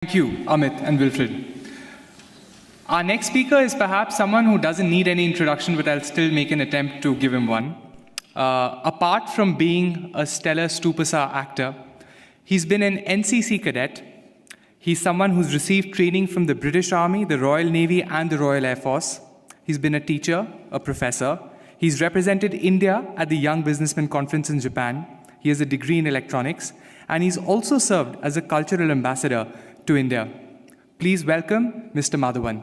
Thank you, Amit and Wilfred. Our next speaker is perhaps someone who doesn't need any introduction, but I'll still make an attempt to give him one. Apart from being a stellar Stupasa actor, he's been an NCC cadet. He's someone who's received training from the British Army, the Royal Navy, and the Royal Air Force. He's been a teacher, a professor. He's represented India at the Young Businessman Conference in Japan. He has a degree in electronics, and he's also served as a cultural ambassador to India. Please welcome Mr. Madhavan.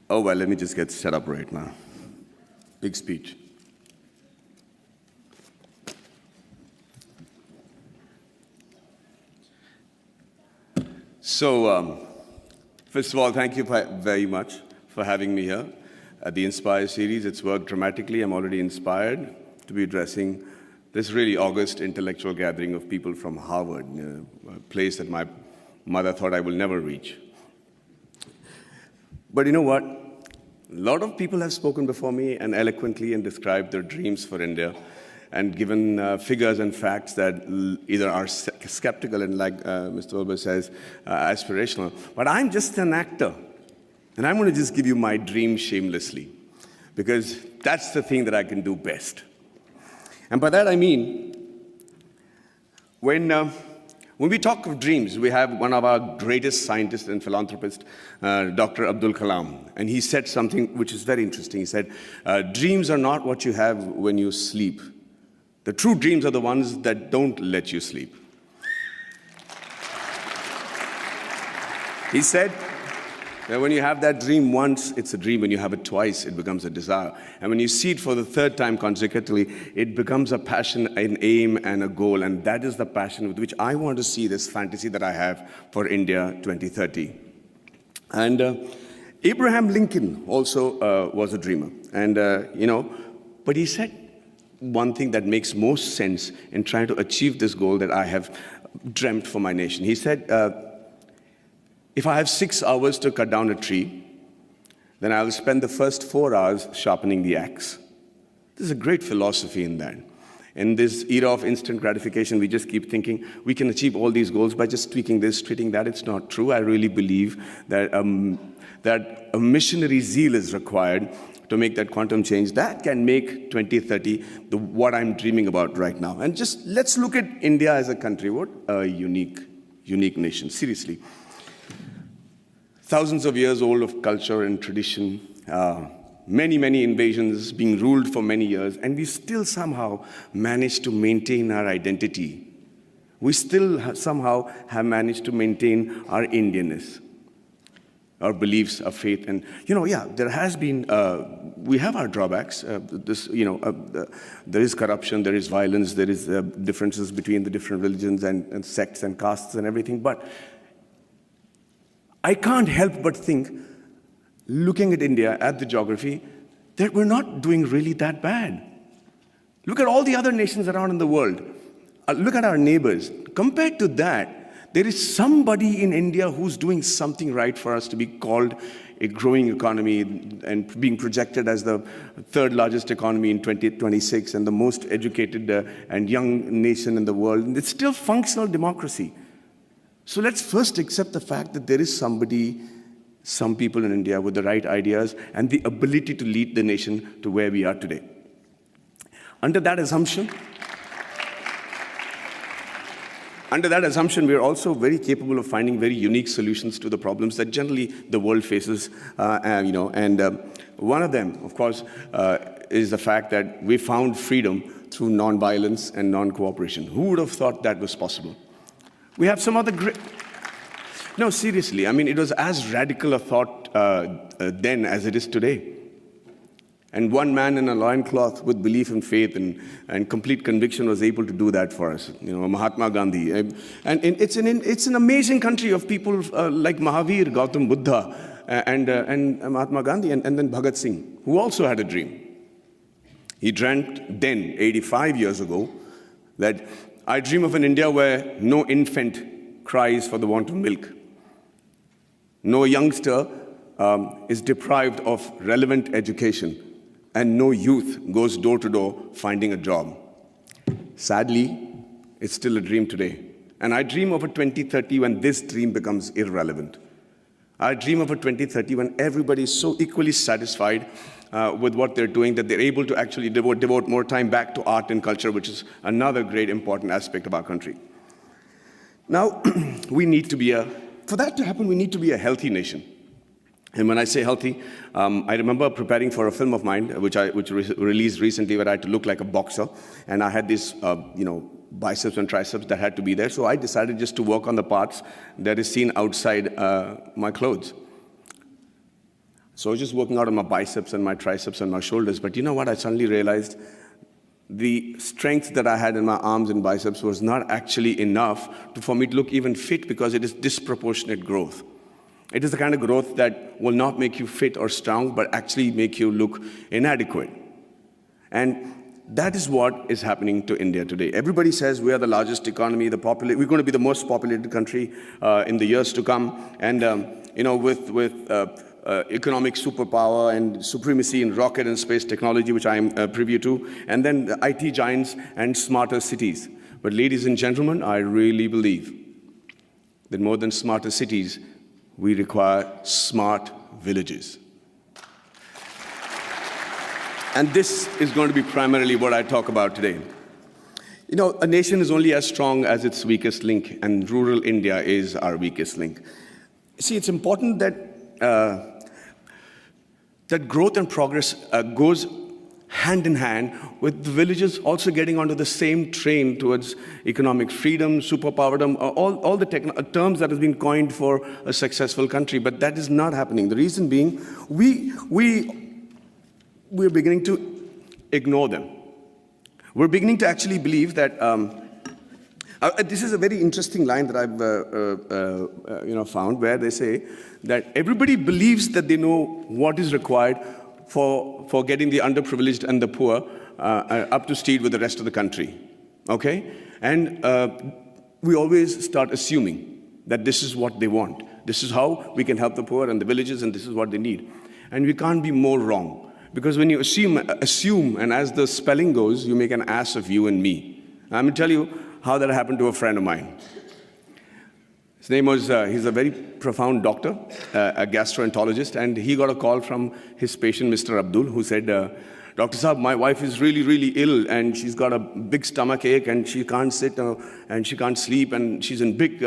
Oh, well, let me just get set up right now. Big speech. So, first of all, thank you very much for having me here at the Inspire series. It's worked dramatically. I'm already inspired to be addressing this really august intellectual gathering of people from Harvard, a place that my mother thought I will never reach. But you know what? A lot of people have spoken before me and eloquently and described their dreams for India and given figures and facts that either are skeptical and, like Mr. Wilbur says, aspirational. But I'm just an actor, and I'm going to just give you my dream shamelessly, because that's the thing that I can do best. And by that I mean, when we talk of dreams, we have one of our greatest scientists and philanthropists, Dr. Abdul Kalam, and he said something which is very interesting. He said, dreams are not what you have when you sleep. The true dreams are the ones that don't let you sleep. He said that when you have that dream once, it's a dream. When you have it twice, it becomes a desire. And when you see it for the third time consecutively, it becomes a passion, an aim, and a goal. And that is the passion with which I want to see this fantasy that I have for India 2030. And Abraham Lincoln also was a dreamer. And, but he said one thing that makes most sense in trying to achieve this goal that I have dreamt for my nation. He said, if I have 6 hours to cut down a tree, then I'll spend the first 4 hours sharpening the axe. There's a great philosophy in that. In this era of instant gratification, we just keep thinking we can achieve all these goals by just tweaking this, tweaking that. It's not true. I really believe that, that a missionary zeal is required to make that quantum change that can make 2030 what I'm dreaming about right now. And just let's look at India as a country. What a unique nation, seriously. Thousands of years old of culture and tradition, many invasions, being ruled for many years, and we still somehow managed to maintain our identity. We still somehow have managed to maintain our Indianness, our beliefs, our faith. And, there has been, we have our drawbacks. There is corruption, there is violence, there is differences between the different religions and sects and castes and everything. But I can't help but think, looking at India, at the geography, that we're not doing really that bad. Look at all the other nations around in the world. Look at our neighbors. Compared to that, there is somebody in India who's doing something right for us to be called a growing economy and being projected as the third largest economy in 2026 and the most educated and young nation in the world. And it's still functional democracy. So let's first accept the fact that there is some people in India with the right ideas and the ability to lead the nation to where we are today. Under that assumption, we are also very capable of finding very unique solutions to the problems that generally the world faces. One of them, of course, is the fact that we found freedom through non-violence and non-cooperation. Who would have thought that was possible? We have some other great... No, seriously, I mean, it was as radical a thought then as it is today. And one man in a loincloth with belief and faith and complete conviction was able to do that for us, Mahatma Gandhi. And it's an amazing country of people like Mahavir, Gautam Buddha, and Mahatma Gandhi, and then Bhagat Singh, who also had a dream. He dreamt then, 85 years ago, that I dream of an India where no infant cries for the want of milk. No youngster is deprived of relevant education, and no youth goes door to door finding a job. Sadly, it's still a dream today. And I dream of a 2030 when this dream becomes irrelevant. I dream of a 2030 when everybody is so equally satisfied with what they're doing that they're able to actually devote more time back to art and culture, which is another great important aspect of our country. Now, for that to happen, we need to be a healthy nation. And when I say healthy, I remember preparing for a film of mine, which released recently, where I had to look like a boxer, and I had these, biceps and triceps that had to be there. So I decided just to work on the parts that is seen outside my clothes. So I was just working out on my biceps and my triceps and my shoulders. But you know what? I suddenly realized the strength that I had in my arms and biceps was not actually enough for me to look even fit, because it is disproportionate growth. It is the kind of growth that will not make you fit or strong, but actually make you look inadequate. And that is what is happening to India today. Everybody says we are the largest economy, we're going to be the most populated country in the years to come. And with economic superpower and supremacy in rocket and space technology, which I am privy to, and then the IT giants and smarter cities. But ladies and gentlemen, I really believe that more than smarter cities, we require smart villages. And this is going to be primarily what I talk about today. You know, a nation is only as strong as its weakest link, and rural India is our weakest link. See, it's important that that growth and progress goes hand in hand with the villages also getting onto the same train towards economic freedom, superpowerdom, all the terms that have been coined for a successful country. But that is not happening. The reason being, we're beginning to ignore them. We're beginning to actually believe that this is a very interesting line that I've found, where they say that everybody believes that they know what is required for getting the underprivileged and the poor up to speed with the rest of the country. Okay? And we always start assuming that this is what they want. This is how we can help the poor and the villages, and this is what they need. And we can't be more wrong. Because when you assume, and as the spelling goes, you make an ass of you and me. I'm going to tell you how that happened to a friend of mine. His name was, he's a very profound doctor, a gastroenterologist, and he got a call from his patient, Mr. Abdul, who said, Dr. Saab, my wife is really, really ill, and she's got a big stomach ache, and she can't sit, and she can't sleep, and she's in big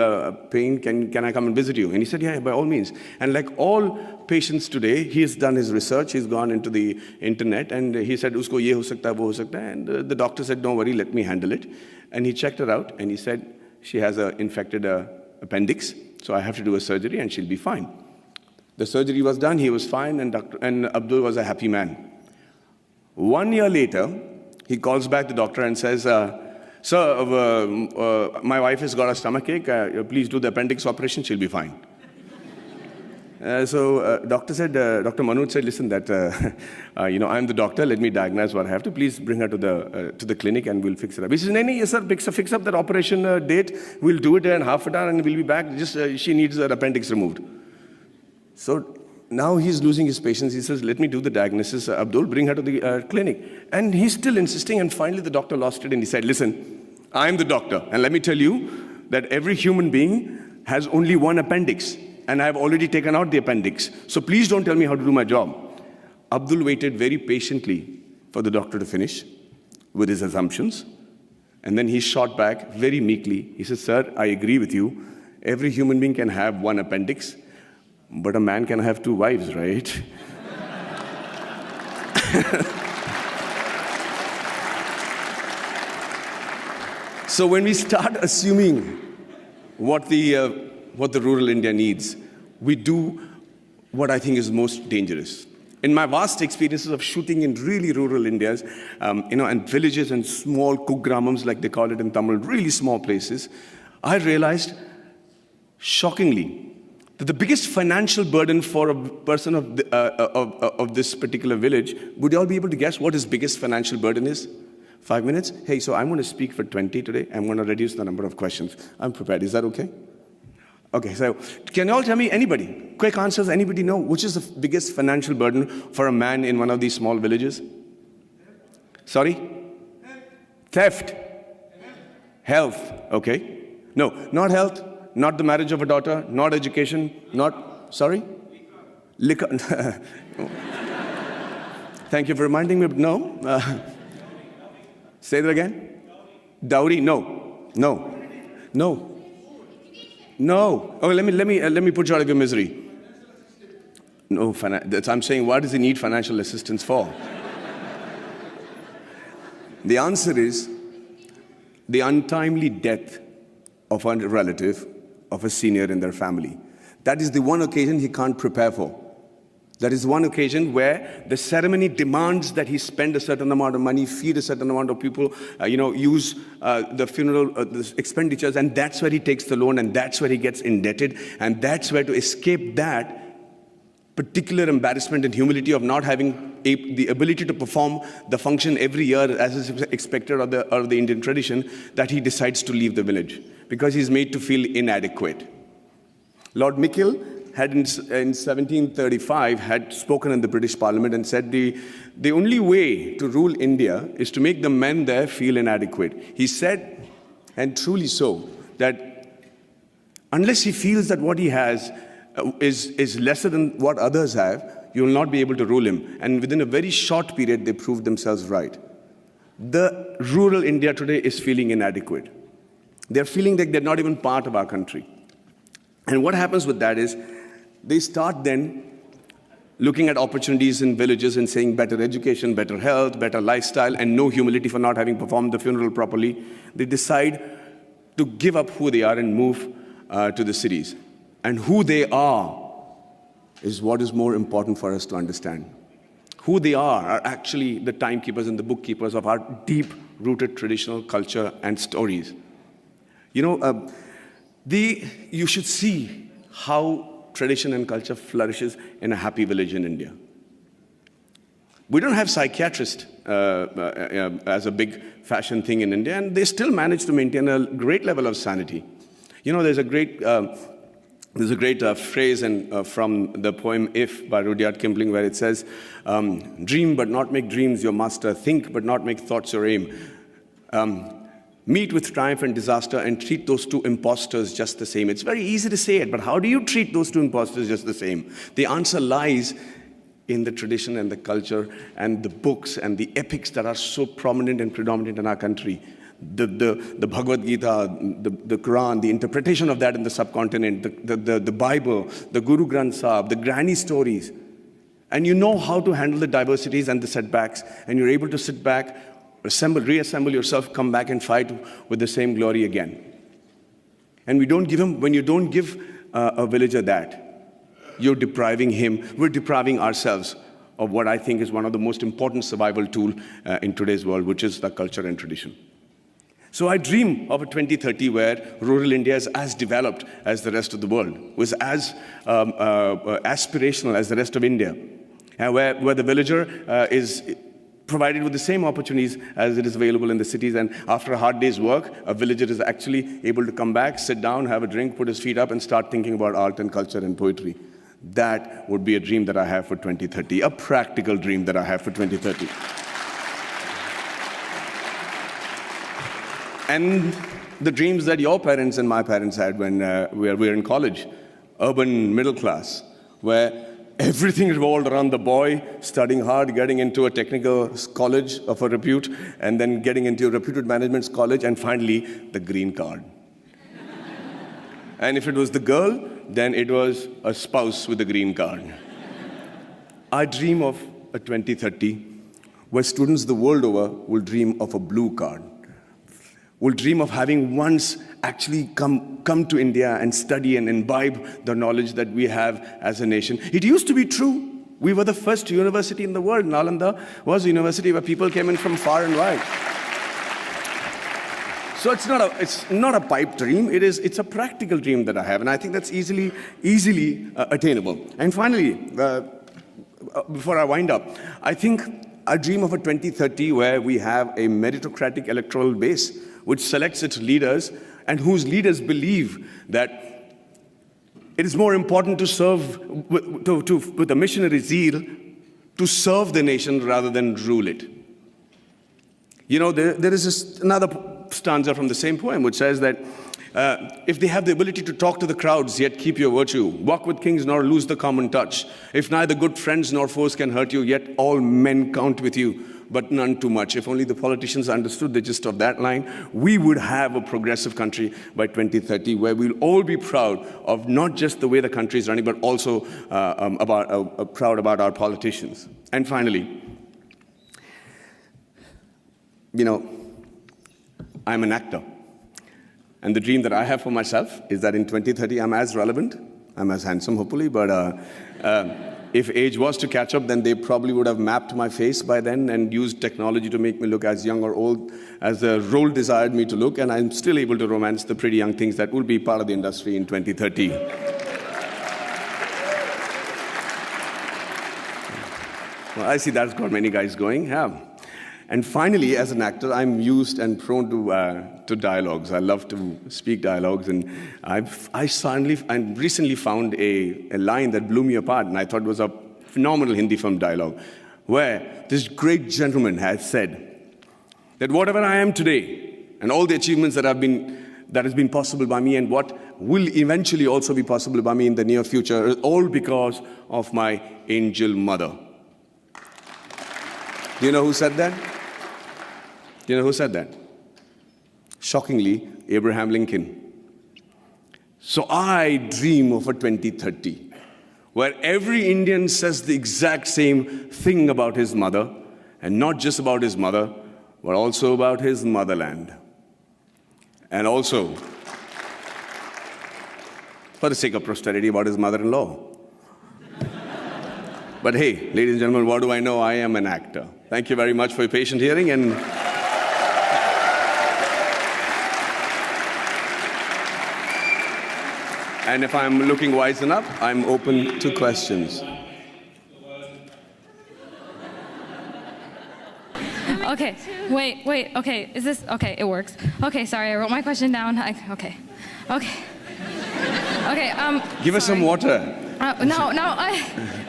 pain. Can I come and visit you? And he said, yeah, by all means. And like all patients today, he has done his research, he's gone into the internet, and he said, usko ye ho sakta hai, wo ho sakta hai. And the doctor said, don't worry, let me handle it. And he checked her out, and he said, she has an infected appendix, so I have to do a surgery, and she'll be fine. The surgery was done, he was fine, and Abdul was a happy man. 1 year later, he calls back the doctor and says, sir, my wife has got a stomachache, please do the appendix operation, she'll be fine. Dr. Manoj said, listen, I'm the doctor, let me diagnose what I have to, please bring her to the clinic and we'll fix it up. He says, yes sir, fix up that operation date, we'll do it in half an hour and we'll be back, she needs her appendix removed. So now he's losing his patience. He says, let me do the diagnosis. Abdul, bring her to the clinic. And he's still insisting, and finally the doctor lost it and he said, listen, I'm the doctor, and let me tell you that every human being has only one appendix, and I've already taken out the appendix. So please don't tell me how to do my job. Abdul waited very patiently for the doctor to finish with his assumptions, and then he shot back very meekly. He said, sir, I agree with you. Every human being can have one appendix, but a man can have two wives, right? So when we start assuming what the rural India needs, we do what I think is most dangerous. In my vast experiences of shooting in really rural Indias, and villages and small kugramams, like they call it in Tamil, really small places, I realized, shockingly, that the biggest financial burden for a person of this particular village, would you all be able to guess what his biggest financial burden is? 5 minutes? Hey, so I'm going to speak for 20 today. I'm going to reduce the number of questions. I'm prepared. Is that okay? Okay, so can you all tell me, anybody, quick answers, anybody know which is the biggest financial burden for a man in one of these small villages? Sorry? Theft. Health. Okay. No, not health, not the marriage of a daughter, not education, not, sorry? Liquor. Thank you for reminding me. No. Say that again. Dowry. No. No. No. No. Oh, let me put you out of your misery. No, I'm saying, what does he need financial assistance for? The answer is the untimely death of a relative, of a senior in their family. That is the one occasion he can't prepare for. That is one occasion where the ceremony demands that he spend a certain amount of money, feed a certain amount of people, use the funeral the expenditures, and that's where he takes the loan, and that's where he gets indebted, and that's where, to escape that particular embarrassment and humility of not having the ability to perform the function every year as is expected of the Indian tradition, that he decides to leave the village because he's made to feel inadequate. Lord Mickle had in 1735 had spoken in the British Parliament and said the only way to rule India is to make the men there feel inadequate. He said, and truly so, that unless he feels that what he has is lesser than what others have, you will not be able to rule him. And within a very short period, they proved themselves right. The rural India today is feeling inadequate. They're feeling like they're not even part of our country. And what happens with that is, they start then looking at opportunities in villages and saying better education, better health, better lifestyle, and no humility for not having performed the funeral properly. They decide to give up who they are and move to the cities. And who they are is what is more important for us to understand. Who they are actually the timekeepers and the bookkeepers of our deep-rooted traditional culture and stories. You should see how tradition and culture flourishes in a happy village in India. We don't have psychiatrists as a big fashion thing in India, and they still manage to maintain a great level of sanity. There's a great phrase from the poem If by Rudyard Kipling, where it says, dream but not make dreams your master, think but not make thoughts your aim. Meet with triumph and disaster and treat those two impostors just the same. It's very easy to say it, but how do you treat those two impostors just the same? The answer lies in the tradition and the culture and the books and the epics that are so prominent and predominant in our country. The Bhagavad Gita, the Quran, the interpretation of that in the subcontinent, the Bible, the Guru Granth Sahib, the granny stories. And you know how to handle the diversities and the setbacks, and you're able to sit back, reassemble yourself, come back and fight with the same glory again. And when you don't give a villager that, you're depriving him, we're depriving ourselves of what I think is one of the most important survival tools in today's world, which is the culture and tradition. So I dream of a 2030 where rural India is as developed as the rest of the world, was as aspirational as the rest of India, and where the villager is provided with the same opportunities as it is available in the cities. And after a hard day's work, a villager is actually able to come back, sit down, have a drink, put his feet up, and start thinking about art and culture and poetry. That would be a dream that I have for 2030, a practical dream that I have for 2030. And the dreams that your parents and my parents had when we were in college, urban middle class, where everything revolved around the boy studying hard, getting into a technical college of a repute, and then getting into a reputed management college, and finally, the green card. And if it was the girl, then it was a spouse with a green card. I dream of a 2030 where students the world over will dream of a blue card, will dream of having once actually come to India and study and imbibe the knowledge that we have as a nation. It used to be true. We were the first university in the world. Nalanda was a university where people came in from far and wide. So it's not a pipe dream. It's a practical dream that I have, and I think that's easily attainable. And finally, before I wind up, I think I dream of a 2030 where we have a meritocratic electoral base which selects its leaders and whose leaders believe that it is more important to serve with a missionary zeal to serve the nation rather than rule it. You know, there is another stanza from the same poem which says that if they have the ability to talk to the crowds, yet keep your virtue, walk with kings nor lose the common touch, if neither good friends nor foes can hurt you, yet all men count with you, but none too much. If only the politicians understood the gist of that line, we would have a progressive country by 2030 where we'll all be proud of not just the way the country is running, but also proud about our politicians. And finally, you know, I'm an actor. And the dream that I have for myself is that in 2030, I'm as relevant, I'm as handsome, hopefully, but if age was to catch up, then they probably would have mapped my face by then and used technology to make me look as young or old as the role desired me to look, and I'm still able to romance the pretty young things that will be part of the industry in 2030. Well, I see that's got many guys going, yeah. And finally, as an actor, I'm used and prone to dialogues. I love to speak dialogues, and I recently found a line that blew me apart, and I thought was a phenomenal Hindi film dialogue, where this great gentleman has said that whatever I am today, and all the achievements that has been possible by me, and what will eventually also be possible by me in the near future, is all because of my angel mother. Do you know who said that? Do you know who said that? Shockingly, Abraham Lincoln. So I dream of a 2030 where every Indian says the exact same thing about his mother, and not just about his mother, but also about his motherland. And also, for the sake of posterity, about his mother-in-law. But hey, ladies and gentlemen, what do I know? I am an actor. Thank you very much for your patient hearing, and if I'm looking wise enough, I'm open to questions. Okay, wait, okay, is this, okay, it works. Okay, sorry, I wrote my question down. Okay. Give us some water.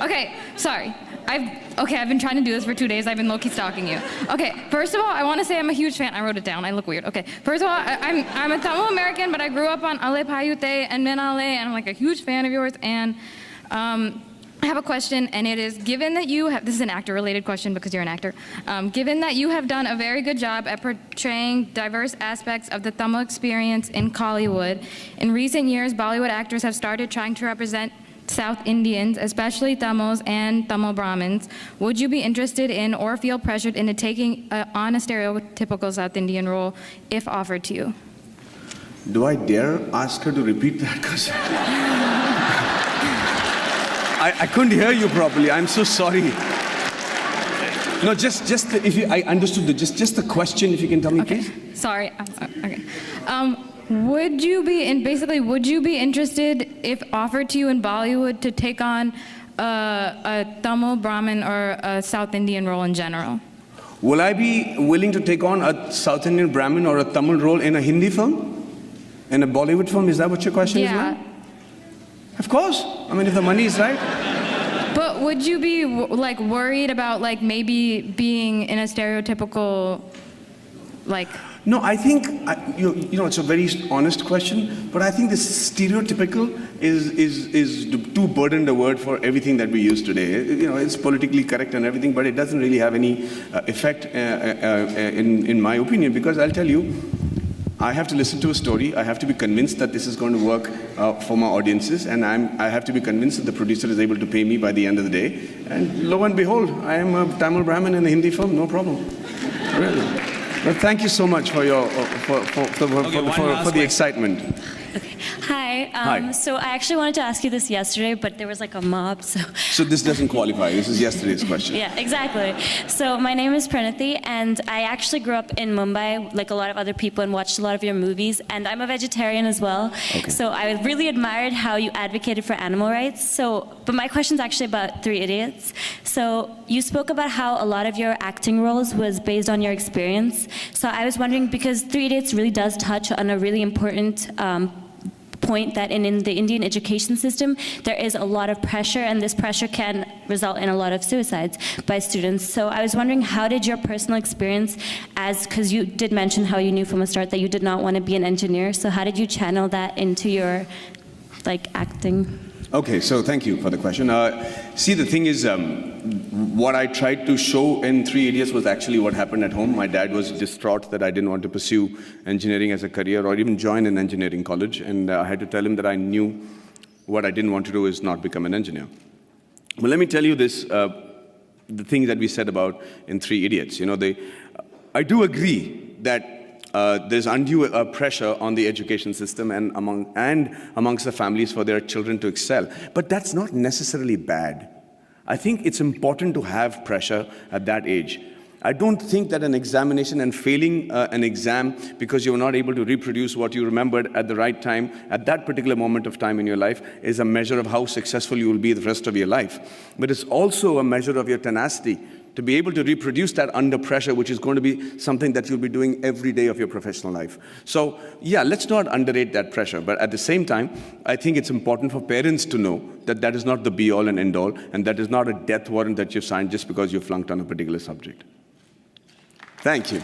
Okay, sorry. I've been trying to do this for 2 days. I've been low-key stalking you. Okay, first of all, I want to say I'm a huge fan. I wrote it down. I look weird. Okay, first of all, I'm a Tamil American, but I grew up on Ale Payute and Menale, and I'm like a huge fan of yours. And I have a question, and it is, given that you have, this is an actor-related question because you're an actor, given that you have done a very good job at portraying diverse aspects of the Tamil experience in Kollywood, in recent years, Bollywood actors have started trying to represent South Indians, especially Tamils and Tamil Brahmins. Would you be interested in or feel pressured into taking on a stereotypical South Indian role if offered to you? Do I dare ask her to repeat that? Because I couldn't hear you properly. I'm so sorry. No, I understood just the question, if you can tell me, okay. Please. Sorry. Okay. Would you be interested, if offered to you in Bollywood, to take on a Tamil Brahmin or a South Indian role in general? Will I be willing to take on a South Indian Brahmin or a Tamil role in a Hindi film? In a Bollywood film? Is that what your question is, ma'am? Of course. I mean, if the money is right. But would you be like worried about like maybe being in a stereotypical, like? No, I think, you know, it's a very honest question, but I think this stereotypical is too burdened a word for everything that we use today. You know, it's politically correct and everything, but it doesn't really have any effect in my opinion, because I'll tell you, I have to listen to a story, I have to be convinced that this is going to work for my audiences, and I have to be convinced that the producer is able to pay me by the end of the day, and lo and behold, I am a Tamil Brahmin in a Hindi film, no problem. Really. Well, thank you so much for your for the excitement. Okay. Hi. Hi. So I actually wanted to ask you this yesterday, but there was like a mob, so. So this doesn't qualify. This is yesterday's question. Yeah, exactly. So my name is Pranati, and I actually grew up in Mumbai, like a lot of other people, and watched a lot of your movies. And I'm a vegetarian as well. Okay. So I really admired how you advocated for animal rights. But my question's actually about Three Idiots. So you spoke about how a lot of your acting roles was based on your experience. So I was wondering, because Three Idiots really does touch on a really important point that in the Indian education system, there is a lot of pressure, and this pressure can result in a lot of suicides by students. So I was wondering, how did your personal experience, because you did mention how you knew from the start that you did not want to be an engineer, so how did you channel that into your acting? Okay, so thank you for the question. See, the thing is, what I tried to show in Three Idiots was actually what happened at home. My dad was distraught that I didn't want to pursue engineering as a career or even join an engineering college, and I had to tell him that I knew what I didn't want to do is not become an engineer. But let me tell you this, the thing that we said about in Three Idiots. I do agree that there's undue pressure on the education system and amongst the families for their children to excel. But that's not necessarily bad. I think it's important to have pressure at that age. I don't think that an examination and failing an exam because you're not able to reproduce what you remembered at the right time, at that particular moment of time in your life, is a measure of how successful you will be the rest of your life. But it's also a measure of your tenacity to be able to reproduce that under pressure, which is going to be something that you'll be doing every day of your professional life. So, yeah, let's not underrate that pressure. But at the same time, I think it's important for parents to know that that is not the be-all and end-all, and that is not a death warrant that you've signed just because you flunked on a particular subject. Thank you.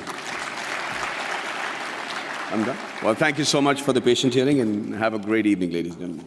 I'm done. Well, thank you so much for the patient hearing, and have a great evening, ladies and gentlemen.